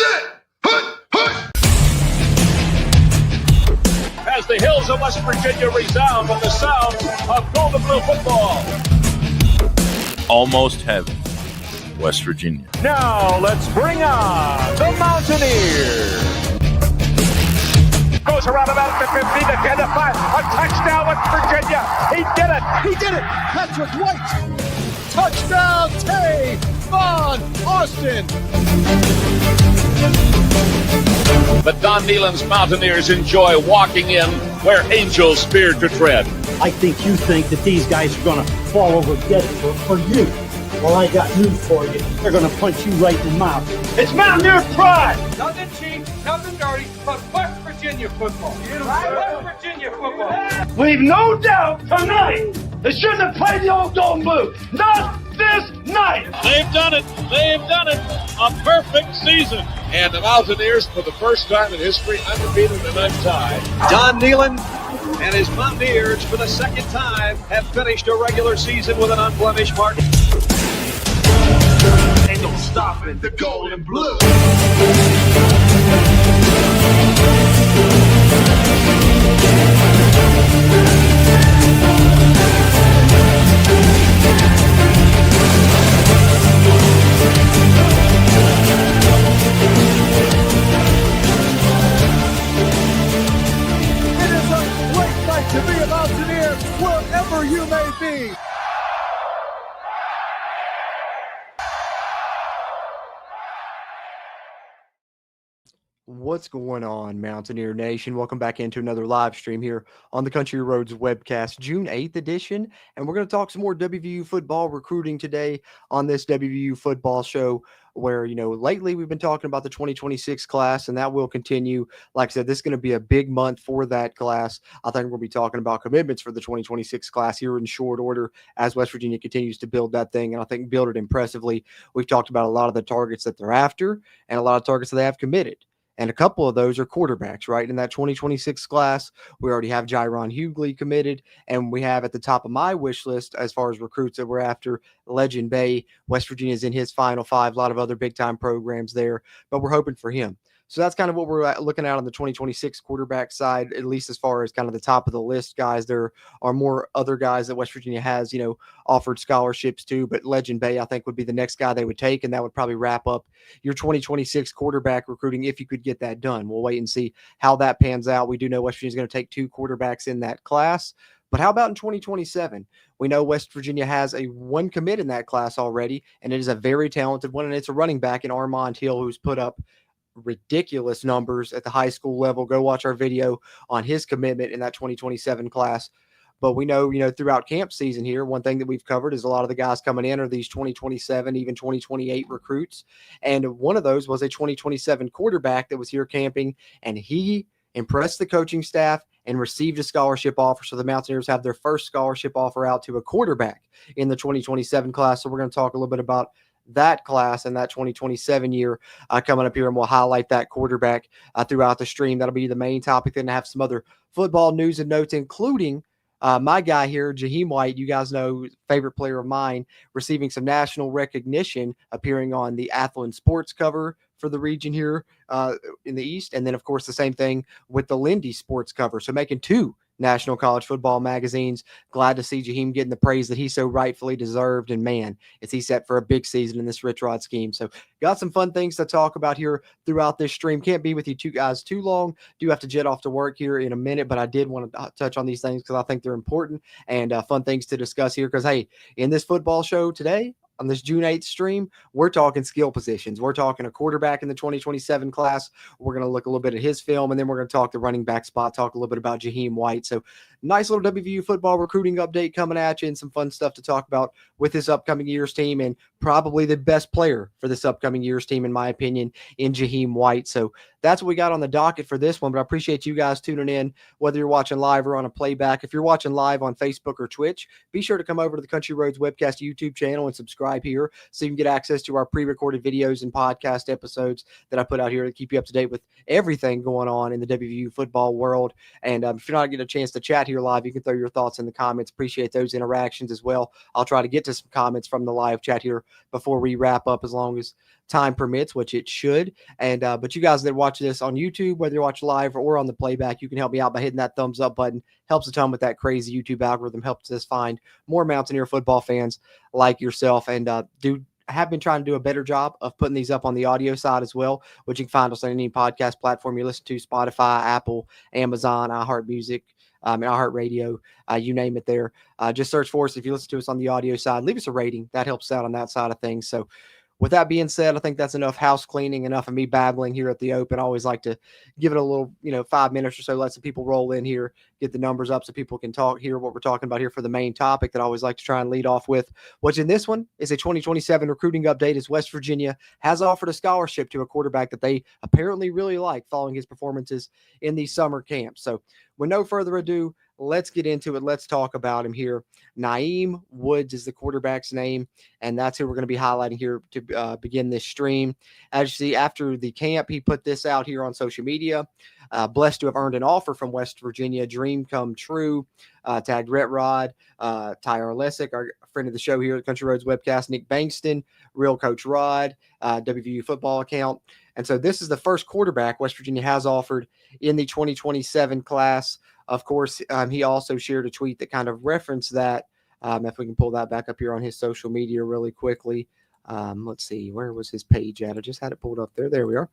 set, hut. As the hills of West Virginia resound with the sound of gold and blue football. Almost heaven, West Virginia. Now let's bring on the Mountaineers. Goes around about the 50, the 10, the 5. A touchdown, West Virginia. He did it. He did it. Patrick White. Touchdown, Von Austin. The Don Neyland's Mountaineers enjoy walking in where angels fear to tread. I think you think that these guys are going to fall over dead for you. Well, I got news for you. They're going to punch you right in the mouth. It's Mountaineer pride! Nothing cheap, nothing dirty, but West Virginia football. West Virginia football. We've no doubt tonight they shouldn't have played the old Golden Boot. Not this night! They've done it. They've done it. A perfect season. And the Mountaineers, for the first time in history, undefeated and untied. Don Neyland and his Mountaineers, for the second time, have finished a regular season with an unblemished mark. Ain't no stopping the gold and blue. It is a great night to be a Mountaineer wherever you may be. What's going on, Mountaineer Nation? Welcome back into another live stream here on the Country Roads webcast, June 8th edition. And we're going to talk some more WVU football recruiting today on this WVU football show where, lately we've been talking about the 2026 class, and that will continue. Like I said, this is going to be a big month for that class. I think we'll be talking about commitments for the 2026 class here in short order as West Virginia continues to build that thing, and I think build it impressively. We've talked about a lot of the targets that they're after and a lot of targets that they have committed. And a couple of those are quarterbacks, right? In that 2026 class, we already have Jyron Hughley committed, and we have at the top of my wish list as far as recruits that we're after, Legend Bay. West Virginia's in his final five, a lot of other big-time programs there, but we're hoping for him. So that's kind of what we're looking at on the 2026 quarterback side, at least as far as kind of the top of the list guys. There are more other guys that West Virginia has, offered scholarships to, but Legend Bay, I think, would be the next guy they would take, and that would probably wrap up your 2026 quarterback recruiting if you could get that done. We'll wait and see how that pans out. We do know West Virginia's going to take two quarterbacks in that class, but how about in 2027? We know West Virginia has one commit in that class already, and it is a very talented one, and it's a running back in Armand Hill who's put up ridiculous numbers at the high school level. Go watch our video on his commitment in that 2027 class. But we know, throughout camp season here, one thing that we've covered is a lot of the guys coming in are these 2027, even 2028 recruits. And one of those was a 2027 quarterback that was here camping, and he impressed the coaching staff and received a scholarship offer. So the Mountaineers have their first scholarship offer out to a quarterback in the 2027 class. So we're going to talk a little bit about that class and that 2027 year coming up here, and we'll highlight that quarterback throughout the stream. That'll be the main topic. Then have some other football news and notes, including my guy here, Jahiem White, you guys know, favorite player of mine, receiving some national recognition, appearing on the Athlon Sports cover for the region here in the East. And then, of course, the same thing with the Lindy Sports cover. So making two national college football magazines. Glad to see Jahiem getting the praise that he so rightfully deserved. And man, is he set for a big season in this Rich Rod scheme. So got some fun things to talk about here throughout this stream. Can't be with you two guys too long. Do have to jet off to work here in a minute, but I did want to touch on these things because I think they're important and fun things to discuss here. Because, hey, in this football show today, on this June 8th stream, we're talking skill positions. We're talking a quarterback in the 2027 class. We're going to look a little bit at his film, and then we're going to talk the running back spot, talk a little bit about Jahiem White. So nice little WVU football recruiting update coming at you, and some fun stuff to talk about with this upcoming year's team, and probably the best player for this upcoming year's team, in my opinion, in Jahiem White. So that's what we got on the docket for this one, but I appreciate you guys tuning in, whether you're watching live or on a playback. If you're watching live on Facebook or Twitch, be sure to come over to the Country Roads Webcast YouTube channel and subscribe here so you can get access to our pre-recorded videos and podcast episodes that I put out here to keep you up to date with everything going on in the WVU football world. And if you're not getting a chance to chat here live, you can throw your thoughts in the comments. Appreciate those interactions as well. I'll try to get to some comments from the live chat here before we wrap up, as long as time permits, which it should. And but you guys that watch this on YouTube, whether you watch live or on the playback, you can help me out by hitting that thumbs up button. Helps a ton with that crazy YouTube algorithm. Helps us find more Mountaineer football fans like yourself. And have been trying to do a better job of putting these up on the audio side as well, which you can find us on any podcast platform you listen to: Spotify, Apple, Amazon, iHeartMusic, and iHeartRadio, you name it there. Just search for us. If you listen to us on the audio side, leave us a rating. That helps out on that side of things. So with that being said, I think that's enough house cleaning, enough of me babbling here at the Open. I always like to give it a little, 5 minutes or so, let some people roll in here, get the numbers up so people can hear what we're talking about here for the main topic that I always like to try and lead off with. Which in this one is a 2027 recruiting update, as West Virginia has offered a scholarship to a quarterback that they apparently really like following his performances in the summer camp. So with no further ado, let's get into it. Let's talk about him here. Nyeem Woods is the quarterback's name, and that's who we're going to be highlighting here to begin this stream. As you see, after the camp, he put this out here on social media. Blessed to have earned an offer from West Virginia. Dream come true. Tagged Rhett Rod, Tyler Lessick, our friend of the show here at Country Roads Webcast, Nick Bankston, Real Coach Rod, WVU football account. And so this is the first quarterback West Virginia has offered in the 2027 class. Of course, he also shared a tweet that kind of referenced that. If we can pull that back up here on his social media really quickly. Let's see, where was his page at? I just had it pulled up there. There we are.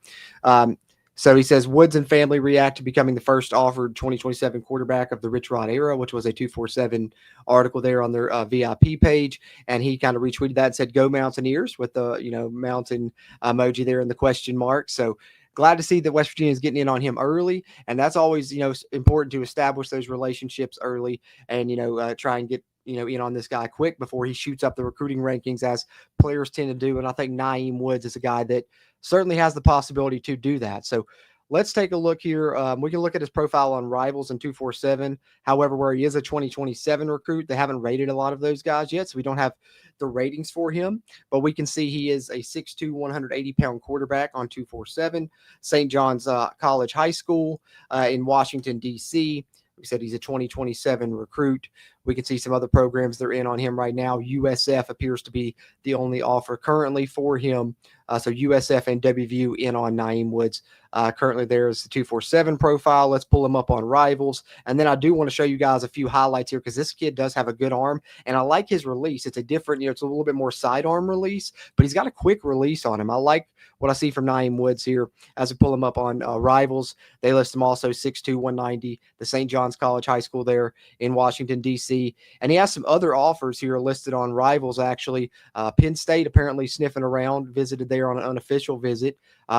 So he says, Woods and family react to becoming the first offered 2027 quarterback of the Rich Rod era, which was a 247 article there on their VIP page. And he kind of retweeted that and said, go Mountaineers, with the, mountain emoji there and the question mark. So glad to see that West Virginia is getting in on him early. And that's always, important to establish those relationships early and, try and get, in on this guy quick before he shoots up the recruiting rankings, as players tend to do. And I think Nyeem Woods is a guy that certainly has the possibility to do that. So let's take a look here. We can look at his profile on Rivals and 247. However, where he is a 2027 recruit, they haven't rated a lot of those guys yet, so we don't have the ratings for him. But we can see he is a 6'2", 180-pound quarterback on 247. St. John's College High School in Washington, D.C. We said he's a 2027 recruit. We can see some other programs they're in on him right now. USF appears to be the only offer currently for him. So USF and WVU in on Nyeem Woods. Currently there's the 247 profile. Let's pull him up on Rivals. And then I do want to show you guys a few highlights here because this kid does have a good arm. And I like his release. It's a different, it's a little bit more sidearm release, but he's got a quick release on him. I like what I see from Nyeem Woods here as we pull him up on Rivals. They list him also 6'2", 190, the St. John's College High School there in Washington, D.C. And he has some other offers here listed on Rivals, actually. Penn State apparently sniffing around, visited there on an unofficial visit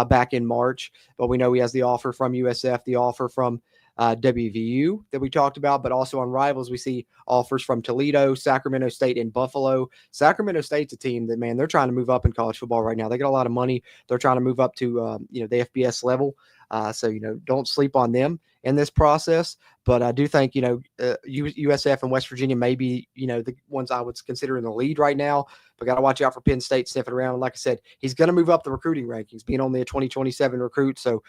back in March. But we know he has the offer from USF, the offer from WVU that we talked about, but also on Rivals, we see offers from Toledo, Sacramento State, and Buffalo. Sacramento State's a team that, man, they're trying to move up in college football right now. They got a lot of money. They're trying to move up to, the FBS level. So, don't sleep on them in this process. But I do think, USF and West Virginia may be, the ones I would consider in the lead right now. But got to watch out for Penn State sniffing around. And like I said, he's going to move up the recruiting rankings, being only a 2027 recruit. So,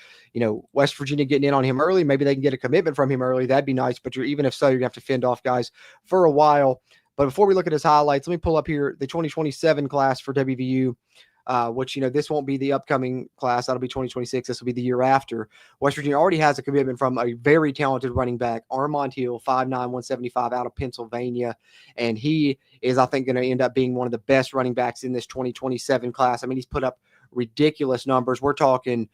West Virginia getting in on him early. Maybe they can get a commitment from him early. That'd be nice. But even if so, you're going to have to fend off guys for a while. But before we look at his highlights, let me pull up here the 2027 class for WVU. Which, this won't be the upcoming class. That'll be 2026. This will be the year after. West Virginia already has a commitment from a very talented running back, Armand Hill, 5'9", 175, out of Pennsylvania. And he is, I think, going to end up being one of the best running backs in this 2027 class. I mean, he's put up ridiculous numbers. We're talking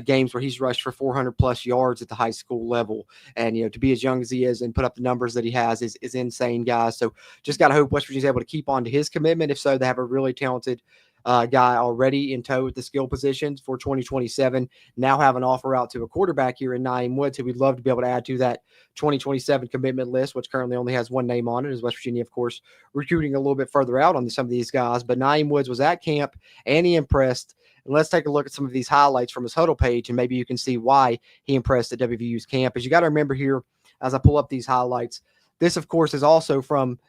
games where he's rushed for 400-plus yards at the high school level. And, to be as young as he is and put up the numbers that he has is insane, guys. So just got to hope West Virginia's able to keep on to his commitment. If so, they have a really talented guy already in tow with the skill positions for 2027. Now have an offer out to a quarterback here in Nyeem Woods, who we'd love to be able to add to that 2027 commitment list, which currently only has one name on it, as West Virginia, of course, recruiting a little bit further out on some of these guys. But Nyeem Woods was at camp and he impressed. And let's take a look at some of these highlights from his huddle page, and maybe you can see why he impressed at WVU's camp. As you got to remember here, as I pull up these highlights, this, of course, is also from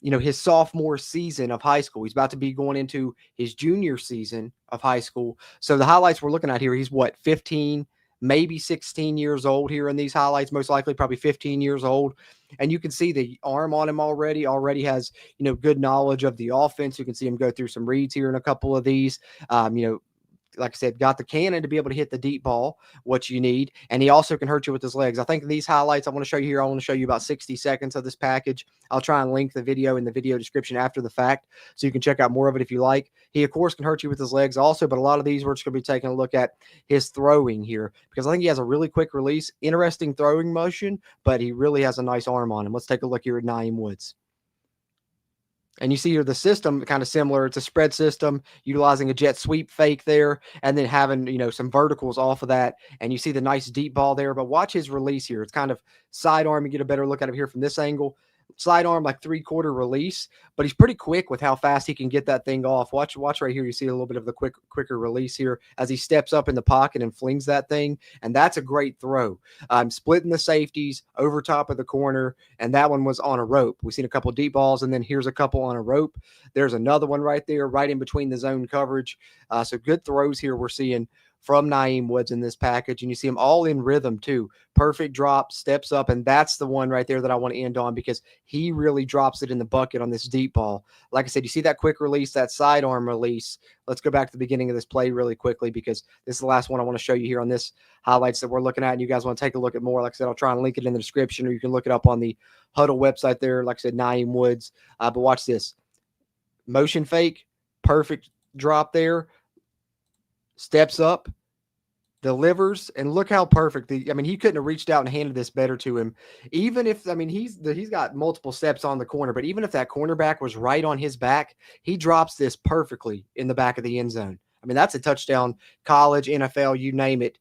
his sophomore season of high school. He's about to be going into his junior season of high school. So the highlights we're looking at here, he's 15, maybe 16 years old here in these highlights, most likely probably 15 years old. And you can see the arm on him already has, good knowledge of the offense. You can see him go through some reads here in a couple of these, like I said, got the cannon to be able to hit the deep ball, what you need. And he also can hurt you with his legs. I think these highlights I want to show you here, I want to show you about 60 seconds of this package. I'll try and link the video in the video description after the fact, so you can check out more of it if you like. He, of course, can hurt you with his legs also, but a lot of these we're just going to be taking a look at his throwing here, because I think he has a really quick release, interesting throwing motion, but he really has a nice arm on him. Let's take a look here at Nyeem Woods. And you see here the system kind of similar. It's a spread system utilizing a jet sweep fake there, and then having, some verticals off of that. And you see the nice deep ball there, but watch his release here. It's kind of sidearm. You get a better look at it here from this angle. Sidearm, like 3/4 release, but he's pretty quick with how fast he can get that thing off. Watch right here. You see a little bit of the quicker release here as he steps up in the pocket and flings that thing. And that's a great throw. Splitting the safeties over top of the corner. And that one was on a rope. We've seen a couple deep balls, and then here's a couple on a rope. There's another one right there, right in between the zone coverage. So good throws here we're seeing from Nyeem Woods in this package. And you see him all in rhythm too. Perfect drop, steps up, and that's the one right there that I want to end on, because he really drops it in the bucket on this deep ball. Like I said, you see that quick release, that sidearm release. Let's go back to the beginning of this play really quickly, because this is the last one I want to show you here on this highlights that we're looking at, and you guys want to take a look at more. Like I said, I'll try and link it in the description, or you can look it up on the Huddle website there. Like I said, Nyeem Woods. But watch this. Motion fake, perfect drop there. Steps up, delivers, and look how perfect. He couldn't have reached out and handed this better to him. Even if, he's got multiple steps on the corner, but even if that cornerback was right on his back, he drops this perfectly in the back of the end zone. That's a touchdown, college, NFL, you name it.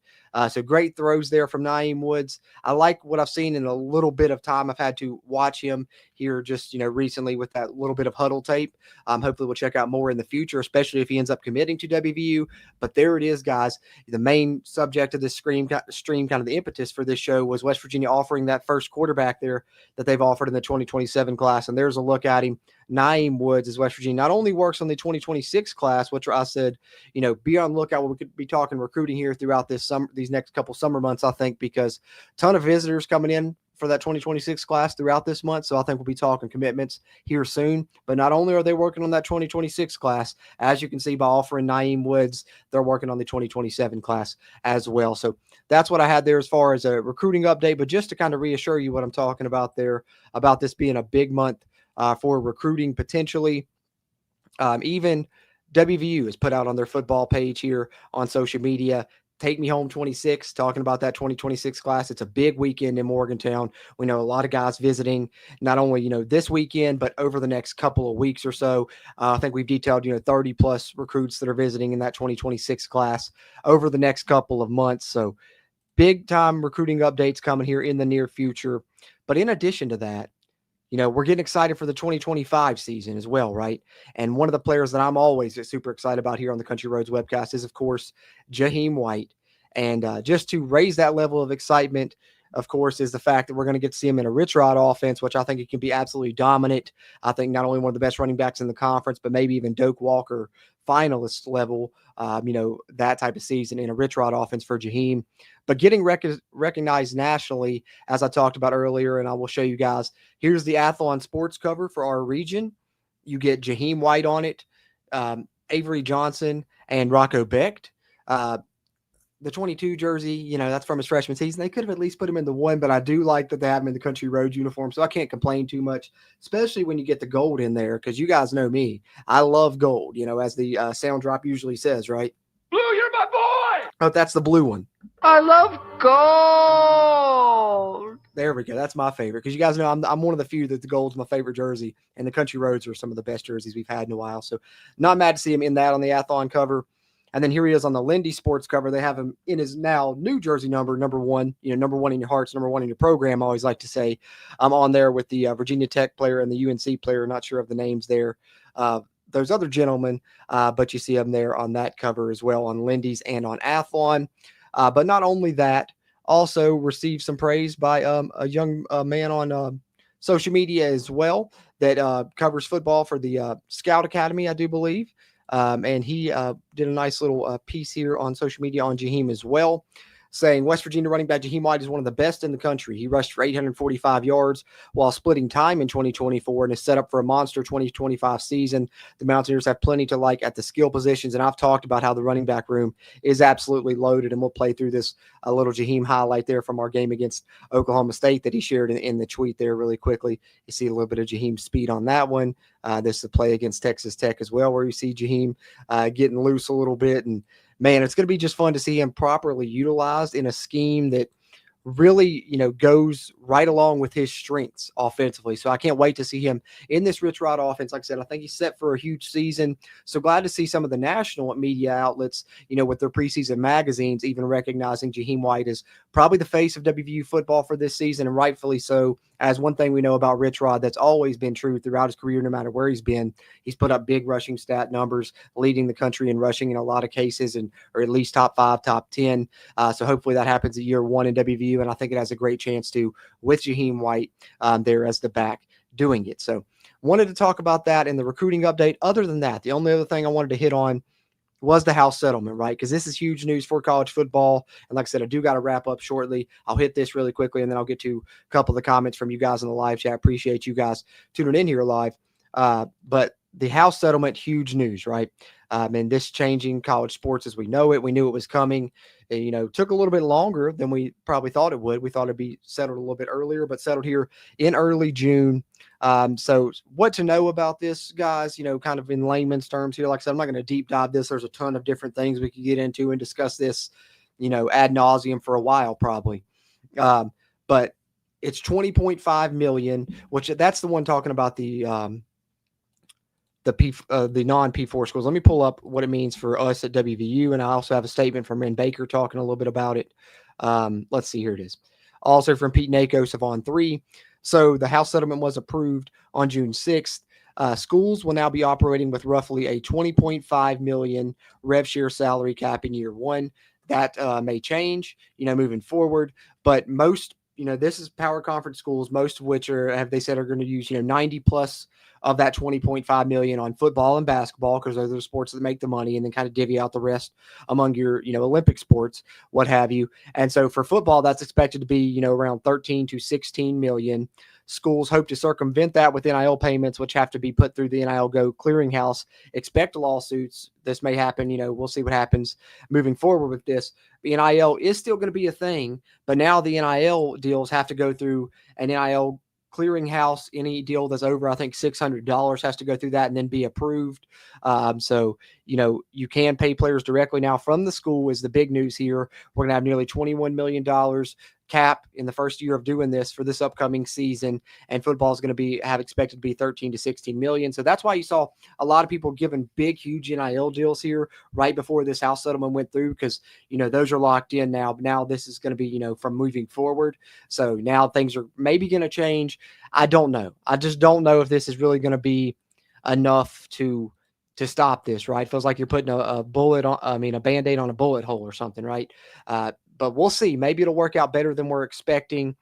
So great throws there from Nyeem Woods. I like what I've seen in a little bit of time. I've had to watch him here just, recently with that little bit of huddle tape. Hopefully we'll check out more in the future, especially if he ends up committing to WVU. But there it is, guys. The main subject of this stream, kind of the impetus for this show, was West Virginia offering that first quarterback there that they've offered in the 2027 class. And there's a look at him. Nyeem Woods, as West Virginia not only works on the 2026 class, which I said, be on the lookout. We could be talking recruiting here throughout this summer, these next couple summer months, I think, because a ton of visitors coming in for that 2026 class throughout this month. So I think we'll be talking commitments here soon. But not only are they working on that 2026 class, as you can see by offering Nyeem Woods, they're working on the 2027 class as well. So that's what I had there as far as a recruiting update. But just to kind of reassure you what I'm talking about there, about this being a big month for recruiting potentially. Even WVU has put out on their football page here on social media, Take Me Home 26, talking about that 2026 class. It's a big weekend in Morgantown. We know a lot of guys visiting, not only, this weekend, but over the next couple of weeks or so. I think we've detailed, 30 plus recruits that are visiting in that 2026 class over the next couple of months. So big time recruiting updates coming here in the near future. But in addition to that, we're getting excited for the 2025 season as well, right? And one of the players that I'm always super excited about here on the Country Roads webcast is, of course, Jahiem White. And just to raise that level of excitement, of course, is the fact that we're going to get to see him in a Rich Rod offense, which I think he can be absolutely dominant. I think not only one of the best running backs in the conference, but maybe even Doak Walker finalist level, that type of season in a Rich Rod offense for Jahiem. But getting recognized nationally, as I talked about earlier, and I will show you guys, here's the Athlon sports cover for our region. You get Jahiem White on it, Avery Johnson, and Rocco Becht. The 22 jersey, that's from his freshman season. They could have at least put him in the one, but I do like that they have him in the Country Roads uniform, so I can't complain too much, especially when you get the gold in there, because you guys know me. I love gold, as the sound drop usually says, right? Blue, you're my boy! Oh, that's the blue one. I love gold! There we go. That's my favorite, because you guys know I'm one of the few that the gold's my favorite jersey, and the Country Roads are some of the best jerseys we've had in a while. So not mad to see him in that on the Athlon cover. And then here he is on the Lindy Sports cover. They have him in his now new jersey number 1, number 1 in your hearts, number 1 in your program, I always like to say. I'm on there with the Virginia Tech player and the UNC player. Not sure of the names there. Those other gentlemen, but you see them there on that cover as well on Lindy's and on Athlon. But not only that, also received some praise by a young man on social media as well that covers football for the Scout Academy, I do believe. And he did a nice little piece here on social media on Jahiem as well. saying West Virginia running back Jahiem White is one of the best in the country. He rushed for 845 yards while splitting time in 2024 and is set up for a monster 2025 season. The Mountaineers have plenty to like at the skill positions, and I've talked about how the running back room is absolutely loaded, and we'll play through this a little Jahiem highlight there from our game against Oklahoma State that he shared in the tweet there really quickly. You see a little bit of Jaheim's speed on that one. This is a play against Texas Tech as well, where you see Jahiem getting loose a little bit. And, man, it's going to be just fun to see him properly utilized in a scheme that really, goes right along with his strengths offensively. So I can't wait to see him in this Rich Rod offense. Like I said, I think he's set for a huge season. So glad to see some of the national media outlets, with their preseason magazines, even recognizing Jahiem White as probably the face of WVU football for this season, and rightfully so. As one thing we know about Rich Rod that's always been true throughout his career, no matter where he's been, he's put up big rushing stat numbers, leading the country in rushing in a lot of cases, or at least top 5, top 10. So hopefully that happens at year 1 in WVU, and I think it has a great chance to with Jahiem White there as the back doing it. So wanted to talk about that in the recruiting update. Other than that, the only other thing I wanted to hit on was the House settlement, right? Because this is huge news for college football. And like I said, I do got to wrap up shortly. I'll hit this really quickly, and then I'll get to a couple of the comments from you guys in the live chat. Appreciate you guys tuning in here live. But the House settlement, huge news, right? And this changing college sports as we know it. We knew it was coming. It, took a little bit longer than we probably thought it would. We thought it'd be settled a little bit earlier, but settled here in early June. So what to know about this, guys, kind of in layman's terms here. Like I said, I'm not going to deep dive this. There's a ton of different things we could get into and discuss this, ad nauseum for a while probably. But it's $20.5 million, which that's the one talking about the non-P4 schools. Let me pull up what it means for us at WVU, and I also have a statement from Ren Baker talking a little bit about it. Let's see, here it is. Also from Pete Nakos of On 3. So the House settlement was approved on June 6th. Schools will now be operating with roughly a $20.5 million rev share salary cap in year 1. That may change, moving forward, but most, this is power conference schools, most of which are going to use, 90 plus of that $20.5 million on football and basketball, because those are the sports that make the money, and then kind of divvy out the rest among your, Olympic sports, what have you. And so for football, that's expected to be, around 13 to 16 million. Schools hope to circumvent that with NIL payments, which have to be put through the NIL Go clearinghouse. Expect lawsuits. This may happen. We'll see what happens moving forward with this. The NIL is still going to be a thing, but now the NIL deals have to go through an NIL clearinghouse. Any deal that's over, I think, $600 has to go through that and then be approved. So, you can pay players directly now from the school is the big news here. We're going to have nearly $21 million cap in the first year of doing this for this upcoming season, and football is going to have expected to be 13 to 16 million. So that's why you saw a lot of people giving big, huge NIL deals here right before this House settlement went through, because, those are locked in now. Now this is going to be, from moving forward. So now things are maybe going to change. I don't know. I just don't know if this is really going to be enough to stop this, right? Feels like you're putting a Band-Aid on a bullet hole or something, right? But we'll see. Maybe it'll work out better than we're expecting.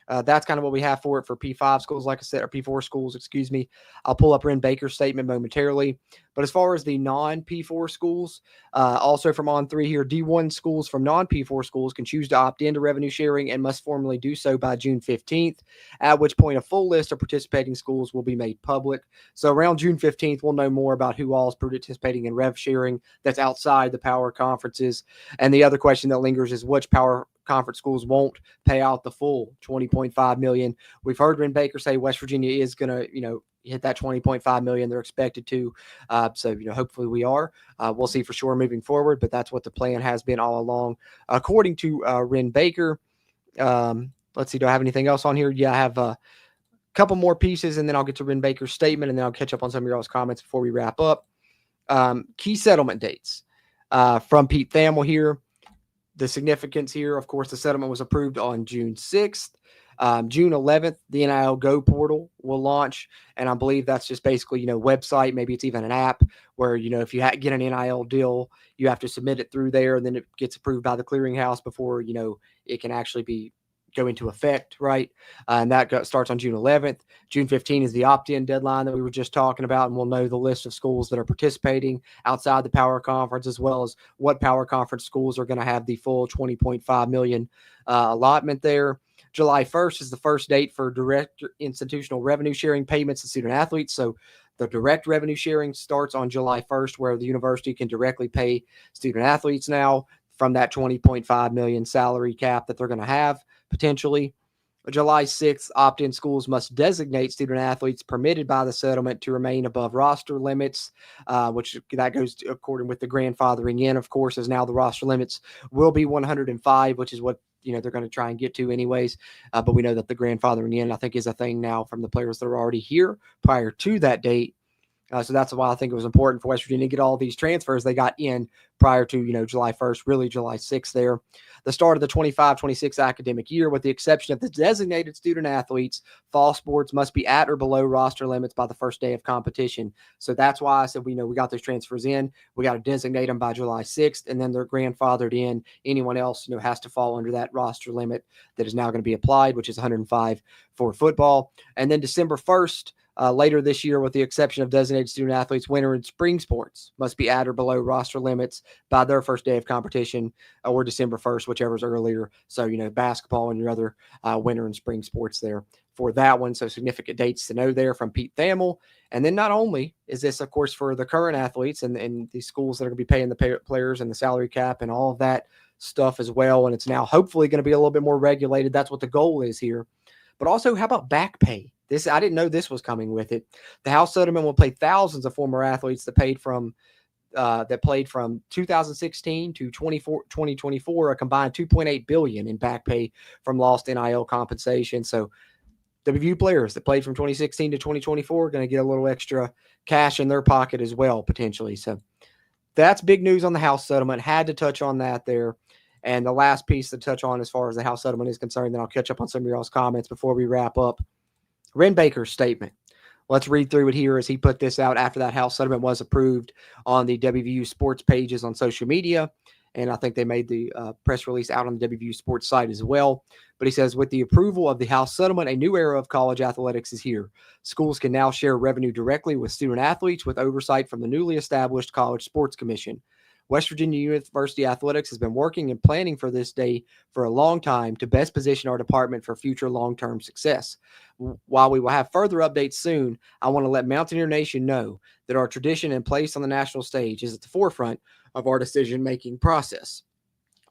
That's kind of what we have for it for P5 schools, like I said, or P4 schools, excuse me. I'll pull up Ren Baker's statement momentarily. But as far as the non-P4 schools, also from On 3 here, D1 schools from non-P4 schools can choose to opt into revenue sharing and must formally do so by June 15th, at which point a full list of participating schools will be made public. So around June 15th, we'll know more about who all is participating in rev sharing that's outside the power conferences. And the other question that lingers is which power conference schools won't pay out the full $20.5 million. We've heard Ren Baker say West Virginia is going to, hit that $20.5 million. They're expected to. So, hopefully we are. We'll see for sure moving forward, but that's what the plan has been all along. According to Ren Baker, let's see, do I have anything else on here? Yeah, I have a couple more pieces, and then I'll get to Ren Baker's statement, and then I'll catch up on some of your all's comments before we wrap up. Key settlement dates from Pete Thamel here. The significance here, of course, the settlement was approved on June 6th. June 11th, the NIL Go portal will launch, and I believe that's just basically, website. Maybe it's even an app where, if you get an NIL deal, you have to submit it through there, and then it gets approved by the clearinghouse before, it can actually be go into effect, right? And that starts on June 11th. June 15th is the opt-in deadline that we were just talking about, and we'll know the list of schools that are participating outside the Power Conference, as well as what Power Conference schools are going to have the full $20.5 million allotment there. July 1st is the first date for direct institutional revenue sharing payments to student athletes. So the direct revenue sharing starts on July 1st, where the university can directly pay student athletes now from that $20.5 million salary cap that they're going to have potentially. July 6th, opt-in schools must designate student athletes permitted by the settlement to remain above roster limits, which that goes according with the grandfathering in, of course, as now the roster limits will be 105, which is what they're going to try and get to anyways. But we know that the grandfathering in, I think, is a thing now from the players that are already here prior to that date. So that's why I think it was important for West Virginia to get all these transfers they got in prior to, July 1st, really July 6th there. The start of the 25-26 academic year, with the exception of the designated student athletes, fall sports must be at or below roster limits by the first day of competition. So that's why I said, we got those transfers in. We got to designate them by July 6th, and then they're grandfathered in. Anyone else, has to fall under that roster limit that is now going to be applied, which is 105 for football. And then December 1st, later this year, with the exception of designated student athletes, winter and spring sports must be at or below roster limits by their first day of competition, or December 1st, whichever's earlier. So, basketball and your other winter and spring sports there for that one. So significant dates to know there from Pete Thamel. And then not only is this, of course, for the current athletes and the schools that are going to be paying the players and the salary cap and all of that stuff as well. And it's now hopefully going to be a little bit more regulated. That's what the goal is here. But also, how about back pay? I didn't know this was coming with it. The House settlement will pay thousands of former athletes that played from 2016 to 2024, a combined $2.8 billion in back pay from lost NIL compensation. So WVU players that played from 2016 to 2024 are going to get a little extra cash in their pocket as well, potentially. So that's big news on the House settlement. Had to touch on that there. And the last piece to touch on as far as the House settlement is concerned, then I'll catch up on some of y'all's comments before we wrap up. Ren Baker's statement. Let's read through it here as he put this out after that House settlement was approved on the WVU sports pages on social media. And I think they made the press release out on the WVU sports site as well. But he says, with the approval of the House settlement, a new era of college athletics is here. Schools can now share revenue directly with student athletes with oversight from the newly established College Sports Commission. West Virginia University Athletics has been working and planning for this day for a long time to best position our department for future long-term success. While we will have further updates soon, I want to let Mountaineer Nation know that our tradition and place on the national stage is at the forefront of our decision-making process.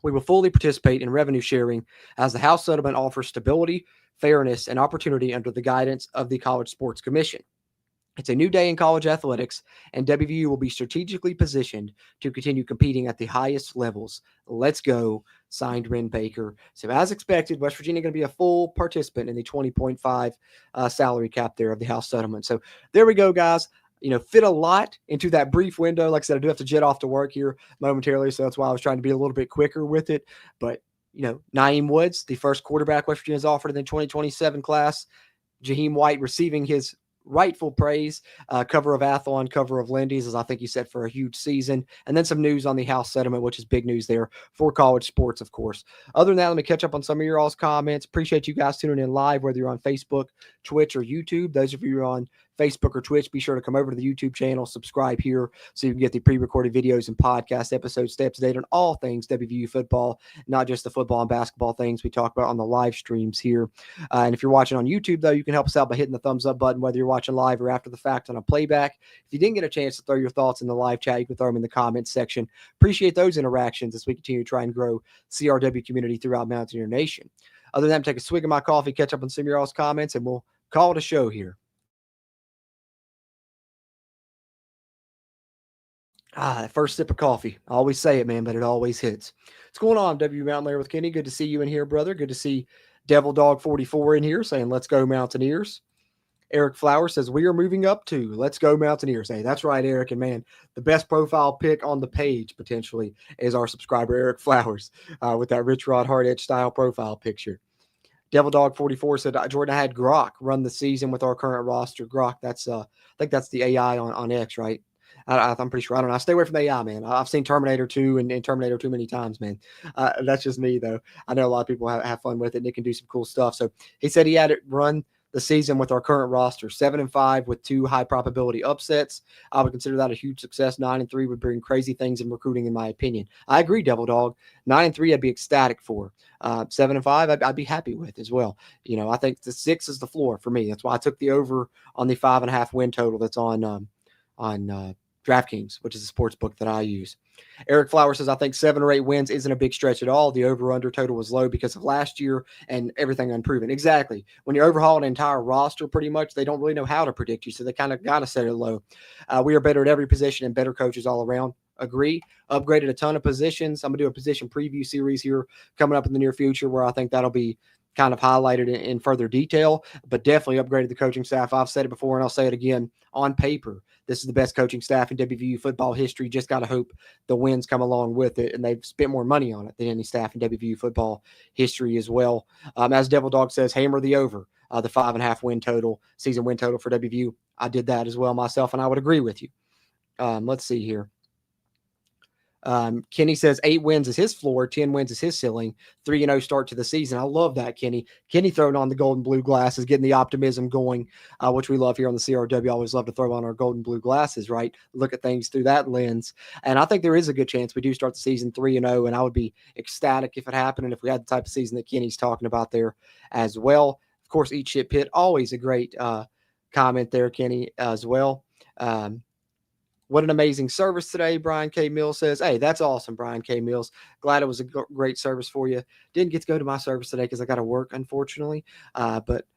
We will fully participate in revenue sharing as the House settlement offers stability, fairness, and opportunity under the guidance of the College Sports Commission. It's a new day in college athletics, and WVU will be strategically positioned to continue competing at the highest levels. Let's go, signed Ren Baker. So as expected, West Virginia going to be a full participant in the 20.5 salary cap there of the House settlement. So there we go, guys. Fit a lot into that brief window. Like I said, I do have to jet off to work here momentarily, so that's why I was trying to be a little bit quicker with it. But, Nyeem Woods, the first quarterback West Virginia has offered in the 2027 class. Jahiem White receiving his rightful praise, cover of Athlon, cover of Lindy's, as I think you said, for a huge season. And then some news on the House settlement, which is big news there for college sports, of course. Other than that, let me catch up on some of your all's comments. Appreciate you guys tuning in live, whether you're on Facebook, Twitch, or YouTube. Those of you who are on Facebook or Twitch, be sure to come over to the YouTube channel, subscribe here so you can get the pre-recorded videos and podcast episodes, stay up to date on all things WVU football, not just the football and basketball things we talk about on the live streams here. And if you're watching on YouTube, though, you can help us out by hitting the thumbs up button, whether you're watching live or after the fact on a playback. If you didn't get a chance to throw your thoughts in the live chat, you can throw them in the comments section. Appreciate those interactions as we continue to try and grow CRW community throughout Mountaineer Nation. Other than that, take a swig of my coffee, catch up on some of your all's comments, and we'll call it a show here. That first sip of coffee. I always say it, man, but it always hits. What's going on, W Mountaineer with Kenny? Good to see you in here, brother. Good to see Devil Dog 44 in here saying, let's go Mountaineers. Eric Flowers says, we are moving up to let's go Mountaineers. Hey, that's right, Eric. And, man, the best profile pic on the page, potentially, is our subscriber, Eric Flowers, with that Rich Rod Hard Edge style profile picture. Devil Dog 44 said, Jordan, I had Grok run the season with our current roster. Grok, that's I think that's the AI on X, right? I'm pretty sure. I don't know. I stay away from AI, man. I've seen Terminator 2 and Terminator too many times, man. That's just me, though. I know a lot of people have fun with it, and it can do some cool stuff. So he said he had it run the season with our current roster, 7-5 with 2 high probability upsets. I would consider that a huge success. 9-3 would bring crazy things in recruiting, in my opinion. I agree, Devil Dog. 9-3, I'd be ecstatic for. 7-5, I'd be happy with as well. I think the 6 is the floor for me. That's why I took the over on the 5.5 win total that's on DraftKings, which is a sports book that I use. Eric Flower says, I think 7 or 8 wins isn't a big stretch at all. The over-under total was low because of last year and everything unproven. Exactly. When you overhaul an entire roster, pretty much, they don't really know how to predict you, so they kind of got to set it low. We are better at every position and better coaches all around. Agree. Upgraded a ton of positions. I'm going to do a position preview series here coming up in the near future where I think that'll be kind of highlighted in further detail, but definitely upgraded the coaching staff. I've said it before and I'll say it again. On paper, this is the best coaching staff in WVU football history. Just got to hope the wins come along with it, and they've spent more money on it than any staff in WVU football history as well. As Devil Dog says, hammer the over, the 5.5 win total, season win total for WVU. I did that as well myself, and I would agree with you. Let's see here. Kenny says 8 wins is his floor, 10 wins is his ceiling, 3-0 start to the season. I love that, Kenny. Kenny throwing on the gold and blue glasses, getting the optimism going, which we love here on the CRW. Always love to throw on our gold and blue glasses, right? Look at things through that lens. And I think there is a good chance we do start the season 3-0, and I would be ecstatic if it happened and if we had the type of season that Kenny's talking about there as well. Of course, eat shit pit, always a great comment there, Kenny, as well. What an amazing service today, Brian K. Mills says. Hey, that's awesome, Brian K. Mills. Glad it was a great service for you. Didn't get to go to my service today because I got to work, unfortunately. But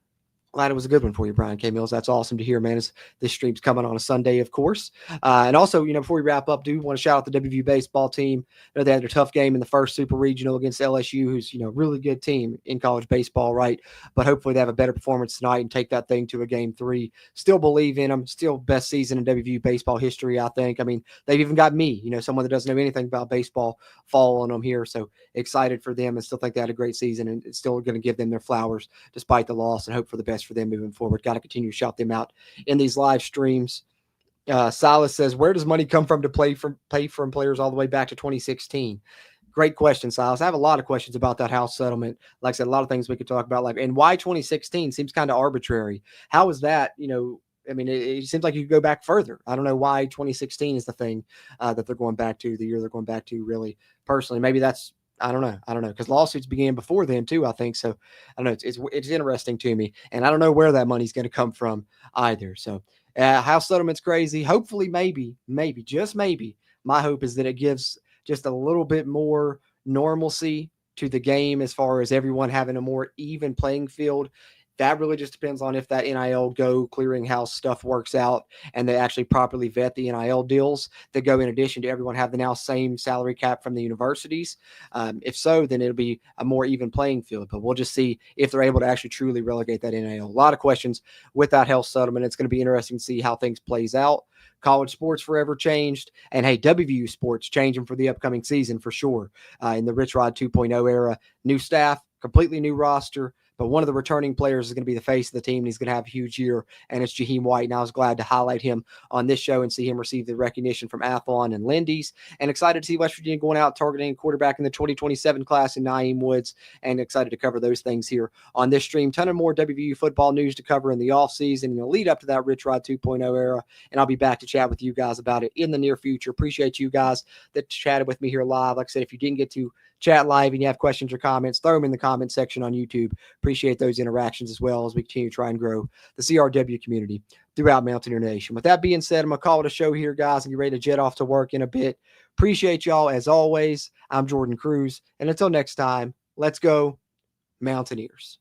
glad it was a good one for you, Brian K. Mills. That's awesome to hear, man. This stream's coming on a Sunday, of course. And also, before we wrap up, do want to shout out the WVU baseball team. They had their tough game in the first Super Regional against LSU, who's, a really good team in college baseball, right? But hopefully they have a better performance tonight and take that thing to a game 3. Still believe in them. Still best season in WVU baseball history, I think. I mean, they've even got me, someone that doesn't know anything about baseball, following them here. So excited for them and still think they had a great season, and it's still going to give them their flowers despite the loss, and hope for the best for them moving forward. Got to continue to shout them out in these live streams. Silas says, where does money come from to pay from players all the way back to 2016? Great question, Silas. I have a lot of questions about that house settlement. Like I said, a lot of things we could talk about, and why 2016 seems kind of arbitrary. How is that? It seems like you could go back further. I don't know why 2016 is the thing that they're going back to, the year they're going back to, really. Personally, maybe that's, I don't know, because lawsuits began before then too, I think. So I don't know. It's interesting to me, and I don't know where that money's going to come from either. So house settlement's crazy. Hopefully, maybe, just maybe, my hope is that it gives just a little bit more normalcy to the game as far as everyone having a more even playing field. That really just depends on if that NIL Go clearinghouse stuff works out and they actually properly vet the NIL deals that go in addition to everyone have the now same salary cap from the universities. If so, then it'll be a more even playing field. But we'll just see if they're able to actually truly relegate that NIL. A lot of questions with that health settlement. It's going to be interesting to see how things plays out. College sports forever changed. And, hey, WVU sports changing for the upcoming season for sure. In the Rich Rod 2.0 era, new staff, completely new roster. But one of the returning players is going to be the face of the team, and he's going to have a huge year, and it's Jahiem White. And I was glad to highlight him on this show and see him receive the recognition from Athlon and Lindy's. And excited to see West Virginia going out targeting a quarterback in the 2027 class in Nyeem Woods, and excited to cover those things here on this stream. Ton of more WVU football news to cover in the offseason and the lead up to that Rich Rod 2.0 era. And I'll be back to chat with you guys about it in the near future. Appreciate you guys that chatted with me here live. Like I said, if you didn't get to chat live and you have questions or comments, throw them in the comment section on YouTube. Appreciate those interactions as well as we continue to try and grow the CRW community throughout Mountaineer Nation. With that being said, I'm going to call it a show here, guys, and get ready to jet off to work in a bit. Appreciate y'all as always. I'm Jordan Cruz, and until next time, let's go Mountaineers.